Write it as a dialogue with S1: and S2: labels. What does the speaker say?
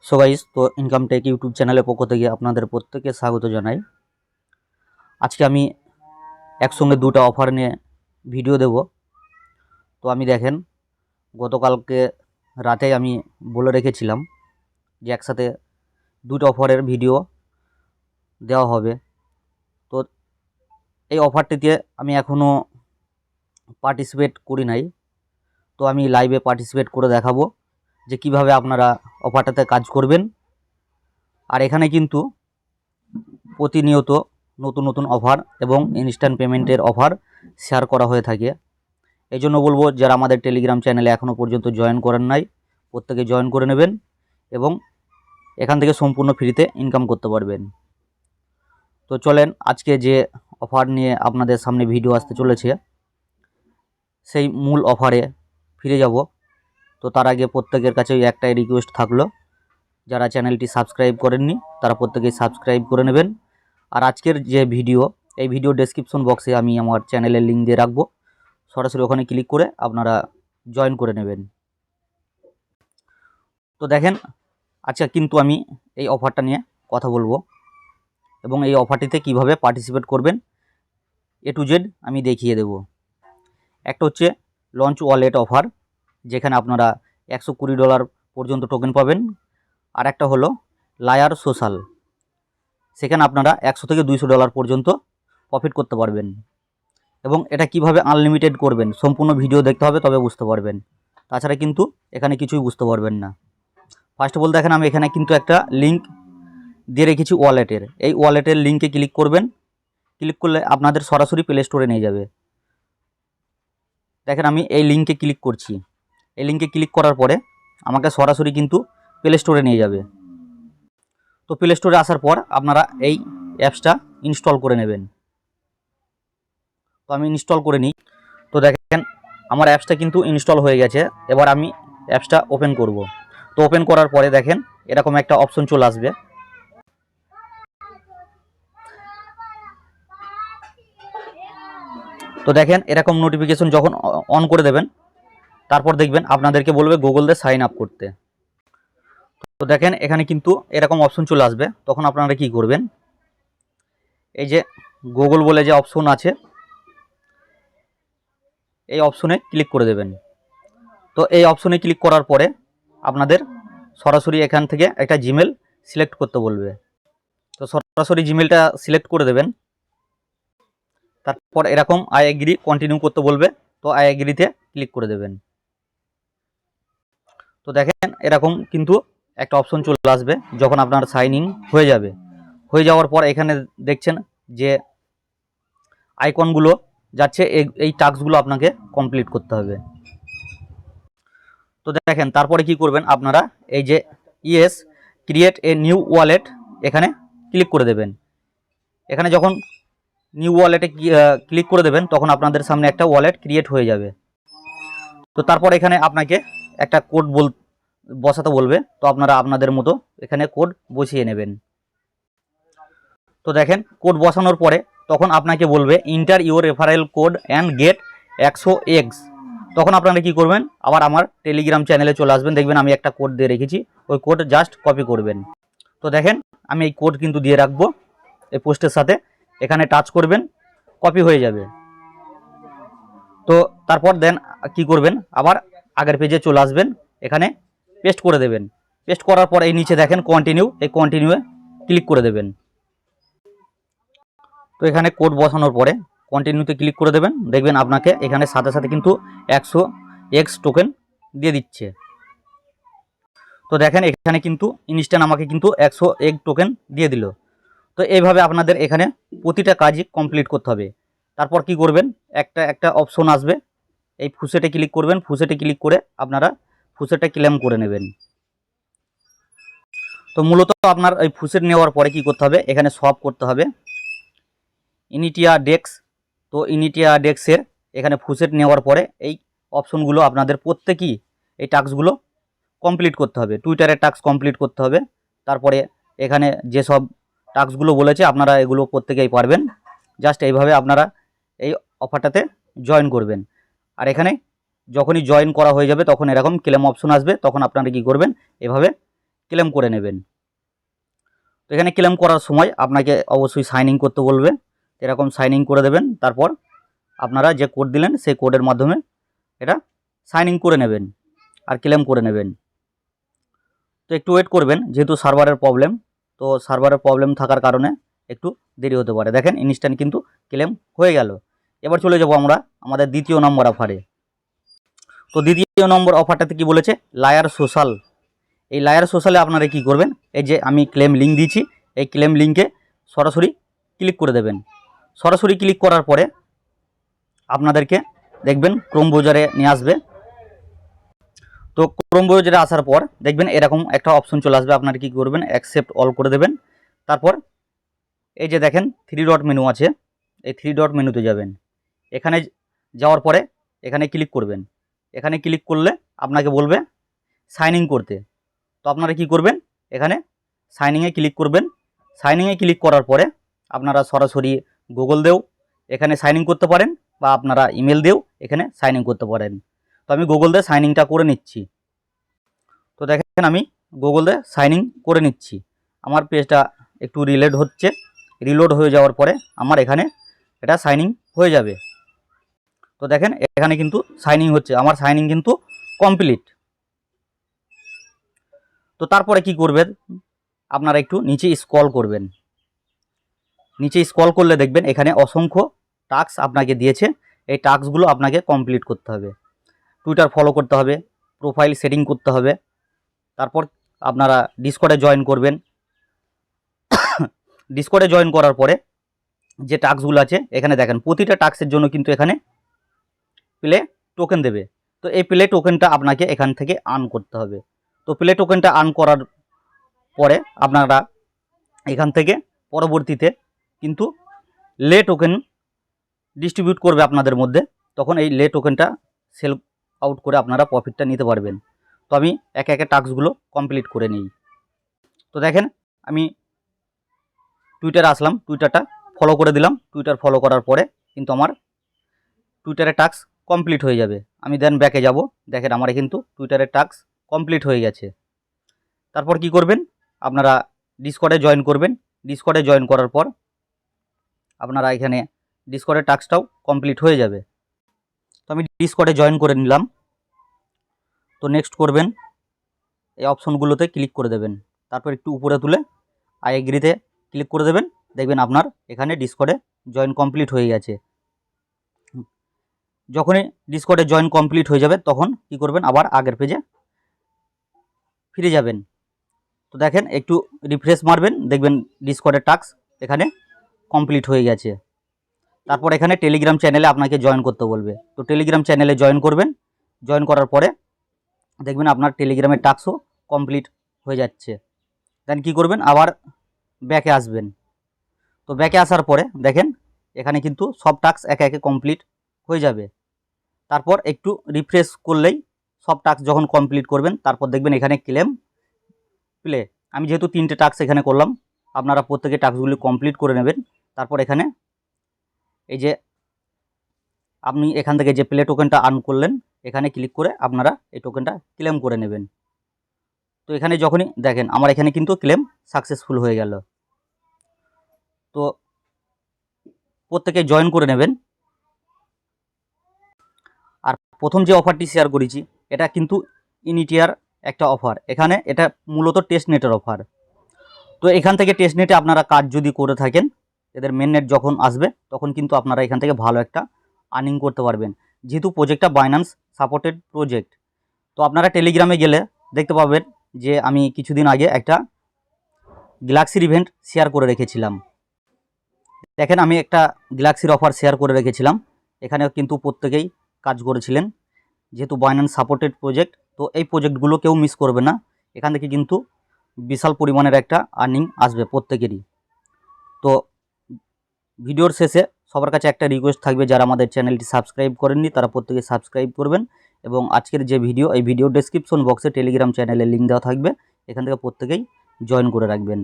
S1: So guys, তো income take YouTube চ্যানেলের পক্ষ থেকে আপনাদের প্রত্যেককে স্বাগত জানাই। আজকে আমি একসঙ্গে দুটো অফার নিয়ে ভিডিও দেব। তো আমি দেখেন, গতকালকে রাতে আমি বলে রেখেছিলাম যে একসাথে দুটো অফারের ভিডিও দেওয়া হবে। তো এই অফারটিতে আমি এখনও পার্টিসিপেট করি নাই। তো আমি লাইভে পার্টিসিপেট করে দেখাবো যে কিভাবে আপনারা অফারটাতে কাজ করবেন। আর এখানে কিন্তু প্রতিনিয়ত নতুন নতুন অফার এবং ইনস্ট্যান্ট পেমেন্টের অফার শেয়ার করা হয়ে থাকে। এই জন্য বলবো, যারা আমাদের টেলিগ্রাম চ্যানেলে এখনও পর্যন্ত জয়েন করেন নাই, প্রত্যেকে জয়েন করে নেবেন এবং এখান থেকে সম্পূর্ণ ফ্রিতে ইনকাম করতে পারবেন। তো চলেন, আজকে যে অফার নিয়ে আপনাদের সামনে ভিডিও আসতে চলেছে সেই মূল অফারে ফিরে যাব। তো তার আগে প্রত্যেকের কাছে একটাই রিকোয়েস্ট থাকলো, যারা চ্যানেলটি সাবস্ক্রাইব করেননি তারা প্রত্যেকেই সাবস্ক্রাইব করে নেবেন। আর আজকের যে ভিডিও, এই ভিডিও ডেসক্রিপশন বক্সে আমি আমার চ্যানেলের লিঙ্ক দিয়ে রাখবো, সরাসরি ওখানে ক্লিক করে আপনারা জয়েন করে নেবেন। তো দেখেন, আচ্ছা, কিন্তু আমি এই অফারটা নিয়ে কথা বলবো এবং এই অফারটিতে কিভাবে পার্টিসিপেট করবেন এ টু জেড আমি দেখিয়ে দেব। একটা হচ্ছে লঞ্চ ওয়ালেট অফার, যেখানে আপনারা $120 পর্যন্ত টোকেন পাবেন। আর একটা হলো লায়ার সোশ্যাল, সেখানে আপনারা $100 থেকে $200 পর্যন্ত প্রফিট করতে পারবেন। এবং এটা কিভাবে আনলিমিটেড করবেন সম্পূর্ণ ভিডিও দেখতে হবে, তবে বুঝতে পারবেন। তাছাড়া কিন্তু এখানে কিছুই বুঝতে পারবেন না। ফার্স্ট অফ অল দেখেন, আমি এখানে কিন্তু একটা লিঙ্ক দিয়ে রেখেছি ওয়ালেটের। এই ওয়ালেটের লিঙ্কে ক্লিক করবেন। ক্লিক করলে আপনাদের সরাসরি প্লে স্টোরে নিয়ে যাবে। দেখেন, আমি এই লিঙ্কে ক্লিক করছি। এই লিঙ্কে ক্লিক করার পরে আমাকে সরাসরি কিন্তু প্লে স্টোরে নিয়ে যাবে। তো প্লে স্টোরে আসার পর আপনারা এই অ্যাপসটা ইনস্টল করে নেবেন। তো আমি ইনস্টল করে নিই। তো দেখেন, আমার অ্যাপসটা কিন্তু ইনস্টল হয়ে গেছে। এবার আমি অ্যাপসটা ওপেন করব। তো ওপেন করার পরে দেখেন এরকম একটা অপশন চলে আসবে। তো দেখেন, এরকম নোটিফিকেশন যখন অন করে দেবেন, তারপর দেখবেন আপনাদেরকে বলবে গুগল দিয়ে সাইন আপ করতে। তো দেখেন, এখানে কিন্তু এরকম অপশন চলে আসবে। তখন আপনারা কি করবেন, এই যে গুগল বলে যে অপশন আছে, এই অপশনে ক্লিক করে দেবেন। তো এই অপশনে ক্লিক করার পরে আপনাদের সরাসরি এখান থেকে একটা জিমেল সিলেক্ট করতে বলবে। তো সরাসরি জিমেলটা সিলেক্ট করে দেবেন। তারপর এরকম আই এগ্রি কন্টিনিউ করতে বলবে। তো আই এগ্রিতে ক্লিক করে দেবেন। তো দেখেন, এরকম কিন্তু একটা অপশন চলে আসবে যখন আপনার সাইন ইন হয়ে যাবে। হয়ে যাওয়ার পর এখানে দেখছেন যে আইকনগুলো যাচ্ছে, এই টাস্কগুলো আপনাকে কমপ্লিট করতে হবে। তো দেখেন, তারপরে কি করবেন আপনারা, এই যে yes create a new wallet, এখানে ক্লিক করে দেবেন। এখানে যখন নিউ ওয়ালেটে ক্লিক করে দেবেন, তখন আপনাদের সামনে একটা ওয়ালেট ক্রিয়েট হয়ে যাবে। তো তারপর এখানে আপনাকে একটা কোড বসাতে বলবে। তো আপনারা আপনাদের মতো এখানে কোড বসিয়ে নেবেন। তো দেখেন, কোড বসানোর পরে তখন আপনাকে বলবে enter your referral code and get 100x। তখন আপনারা কি করবেন, আবার আমার টেলিগ্রাম চ্যানেলে চলে আসবেন। দেখবেন আমি একটা কোড দিয়ে রেখেছি, ওই কোড জাস্ট কপি করবেন। তো দেখেন, আমি এই কোড কিন্তু দিয়ে রাখবো এই পোস্টের সাথে। এখানে টাচ করবেন, কপি হয়ে যাবে। তো তারপর দেন কি করবেন, আবার আগের পেজে চলে আসবেন, এখানে পেস্ট করে দেবেন। পেস্ট করার পর এই নিচে দেখেন কন্টিনিউ, এই কন্টিনিউয়ে ক্লিক করে দেবেন। তো এখানে কোড বসানোর পরে কন্টিনিউতে ক্লিক করে দেবেন। দেখবেন আপনাকে এখানে সাথে সাথে কিন্তু 100x টোকেন দিয়ে দিচ্ছে। তো দেখেন, এখানে কিন্তু ইনস্ট্যান্ট আমাকে কিন্তু 100x টোকেন দিয়ে দিল। তো এইভাবে আপনাদের এখানে প্রতিটা কাজই কমপ্লিট করতে হবে। তারপর কি করবেন, একটা একটা অপশন আসবে, এই ফুসেটে ক্লিক করবেন। ফুসেটে ক্লিক করে আপনারা ফুসেটে ক্লেম করে নেবেন। তো মূলত আপনার এই ফুসেট নেওয়ার পরে কি করতে হবে, এখানে সব করতে হবে ইনিটিয়া ডেক্স। তো ইনিটিয়া ডেক্সের এখানে ফুসেট নেওয়ার পরে এই অপশনগুলো আপনাদের প্রত্যেকেই এই টাস্কগুলো কমপ্লিট করতে হবে। টুইটারের টাস্ক কমপ্লিট করতে হবে। তারপরে এখানে যেসব টাস্কগুলো বলেছে আপনারা এগুলো প্রত্যেকেই পারবেন। জাস্ট এইভাবে আপনারা এই অফারটাতে জয়েন করবেন। আর এখানে যখনই জয়েন করা হয়ে যাবে তখন এরকম ক্লেম অপশন আসবে, তখন আপনারা কি করবেন, এভাবে ক্লেম করে নেবেন। তো এখানে ক্লেম করার সময় আপনাকে অবশ্যই সাইন ইন করতে বলবে, এরকম সাইন ইন করে দেবেন। তারপর আপনারা যে কোড দিলেন সেই কোডের মাধ্যমে এটা সাইন ইন করে নেবেন আর ক্লেম করে নেবেন। তো একটু ওয়েট করবেন, যেহেতু সার্ভারের প্রবলেম, তো সার্ভারের প্রবলেম থাকার কারণে একটু দেরি হতে পারে। দেখেন ইনস্ট্যান্ট কিন্তু ক্লেম হয়ে গেল। এবার চলে যাব আমরা আমাদের দ্বিতীয় নম্বর অফারে। তো দ্বিতীয় নম্বর অফারটাতে কি বলেছে, লায়ার সোশ্যাল। এই লায়ার সোশ্যালে আপনারা কি করবেন, এই যে আমি ক্লেম লিঙ্ক দিয়েছি, এই ক্লেম লিঙ্কে সরাসরি ক্লিক করে দেবেন। সরাসরি ক্লিক করার পরে আপনাদেরকে দেখবেন ক্রোম ব্রাউজারে নিয়ে আসবে। তো ক্রোম ব্রাউজারে আসার পর দেখবেন এরকম একটা অপশন চলে আসবে। আপনারা কি করবেন, অ্যাকসেপ্ট অল করে দেবেন। তারপর এই যে দেখেন 3 ডট মেনু আছে, এই 3 ডট মেনুতে যাবেন। এখানে যাওয়ার পরে এখানে ক্লিক করবেন। এখানে ক্লিক করলে আপনাকে বলবে সাইন ইন করতে। তো আপনারা কি করবেন, এখানে সাইনিংয়ে ক্লিক করবেন। সাইনিংয়ে ক্লিক করার পরে আপনারা সরাসরি গুগল দিয়েও এখানে সাইন ইন করতে পারেন, বা আপনারা ইমেল দিয়েও এখানে সাইন ইন করতে পারেন। তো আমি গুগল দিয়ে সাইন ইনটা করে নিচ্ছি। তো দেখেন আমি গুগল দিয়ে সাইন ইন করে নিচ্ছি। আমার পেজটা একটু রিলোড হয়ে যাওয়ার পরে আমার এখানে এটা সাইন ইন হয়ে যাবে। তো দেখেন এখানে কিন্তু সাইন ইন হচ্ছে, আমার সাইন ইন কিন্তু কমপ্লিট। তো তারপরে কি করবেন, আপনারা একটু নিচে স্ক্রল করবেন। নিচে স্ক্রল করলে দেখবেন এখানে অসংখ্য টাস্ক আপনাকে দিয়েছে। এই টাস্কগুলো আপনাকে কমপ্লিট করতে হবে। টুইটার ফলো করতে হবে, প্রোফাইল সেটিং করতে হবে, তারপর আপনারা ডিসকর্ডে জয়েন করবেন। ডিসকর্ডে জয়েন করার পরে যে টাস্কগুলো আছে এখানে দেখেন প্রতিটা টাস্কের জন্য কিন্তু এখানে প্লে টোকেন দেবে। তো এই প্লে টোকেনটা আপনাকে এখান থেকে আর্ন করতে হবে। তো প্লে টোকেনটা আর্ন করার পরে আপনারা এখান থেকে পরবর্তীতে কিন্তু লে টোকেন ডিস্ট্রিবিউট করবে আপনাদের মধ্যে। তখন এই লে টোকেনটা সেল আউট করে আপনারা প্রফিটটা নিতে পারবেন। তো আমি একে একে টাস্কগুলো কমপ্লিট করে নিই। তো দেখেন আমি টুইটারে আসলাম, টুইটারটা ফলো করে দিলাম। টুইটার ফলো করার পরে কিন্তু আমার টুইটারের টাস্ক কমপ্লিট হয়ে যাবে। আমি দেন ব্যাকে যাব, দেখেন আমার কিন্তু টুইটারের টাস্ক কমপ্লিট হয়ে গেছে। তারপর কি করবেন, আপনারা ডিসকর্ডে জয়েন করবেন। ডিসকর্ডে জয়েন করার পর আপনারা এখানে ডিসকর্ডের টাস্কটাও কমপ্লিট হয়ে যাবে। তো আমি ডিসকর্ডে জয়েন করে নিলাম। তো নেক্সট করবেন, এই অপশনগুলোতে ক্লিক করে দেবেন। তারপর একটু উপরে তুলে আই এগ্রিতে ক্লিক করে দেবেন। দেখবেন আপনার এখানে ডিসকর্ডে জয়েন কমপ্লিট হয়ে গেছে। যখনই ডিসকর্ডে জয়েন কমপ্লিট হয়ে যাবে তখন কি করবেন, আবার আগের পেজে ফিরে যাবেন। তো দেখেন একটু রিফ্রেশ মারবেন, দেখবেন ডিসকর্ডের টাস্ক এখানে কমপ্লিট হয়ে গেছে। তারপর এখানে টেলিগ্রাম চ্যানেলে আপনাকে জয়েন করতে বলবে। তো টেলিগ্রাম চ্যানেলে জয়েন করবেন। জয়েন করার পরে দেখবেন আপনার টেলিগ্রামের টাস্কও কমপ্লিট হয়ে যাচ্ছে। দেন কি করবেন, আবার ব্যাকে আসবেন। তো ব্যাকে আসার পরে দেখেন এখানে কিন্তু সব টাস্ক একে একে কমপ্লিট হয়ে যাবে। তারপর একটু রিফ্রেশ করলেই সব টাস্ক যখন কমপ্লিট করবেন তারপর দেখবেন এখানে ক্লেম প্লে। আমি যেহেতু 3টে টাস্ক এখানে করলাম, আপনারা প্রত্যেকে টাস্কগুলি কমপ্লিট করে নেবেন। তারপর এখানে এই যে আপনি এখান থেকে যে প্লে টোকেনটা আর্ন করলেন এখানে ক্লিক করে আপনারা এই টোকেনটা ক্লেম করে নেবেন। তো এখানে যখনই দেখেন আমার এখানে কিন্তু ক্লেম সাকসেসফুল হয়ে গেল। তো প্রত্যেকে জয়েন করে নেবেন। আর প্রথম যে অফারটি শেয়ার করেছি এটা কিন্তু ইনিটিয়ার একটা অফার। এখানে এটা মূলত টেস্ট নেটের অফার। তো এখান থেকে টেস্ট নেটে আপনারা কাজ যদি করে থাকেন, এদের মেন নেট যখন আসবে তখন কিন্তু আপনারা এখান থেকে ভালো একটা আর্নিং করতে পারবেন। যেহেতু প্রজেক্টটা বাইন্যান্স সাপোর্টেড প্রজেক্ট। তো আপনারা টেলিগ্রামে গেলে দেখতে পাবেন যে আমি কিছুদিন আগে একটা গ্যালাক্সির ইভেন্ট শেয়ার করে রেখেছিলাম। দেখেন আমি একটা গ্যালাক্সির অফার শেয়ার করে রেখেছিলাম। এখানেও কিন্তু প্রত্যেকেই কাজ করেছিলেন। যেহেতু বাইন্যান্স সাপোর্টেড প্রজেক্ট, তো এই প্রজেক্টগুলো কেউ মিস করবে না। এখান থেকে কিন্তু বিশাল পরিমাণের একটা আর্নিং আসবে প্রত্যেকেরই। তো ভিডিওর শেষে সবার কাছে একটা রিকোয়েস্ট থাকবে, যারা আমাদের চ্যানেলটি সাবস্ক্রাইব করেননি তারা প্রত্যেকে সাবস্ক্রাইব করবেন। এবং আজকের যে ভিডিও, এই ভিডিও ডেসক্রিপশন বক্সে টেলিগ্রাম চ্যানেলের লিঙ্ক দেওয়া থাকবে, এখান থেকে প্রত্যেকেই জয়েন করে রাখবেন।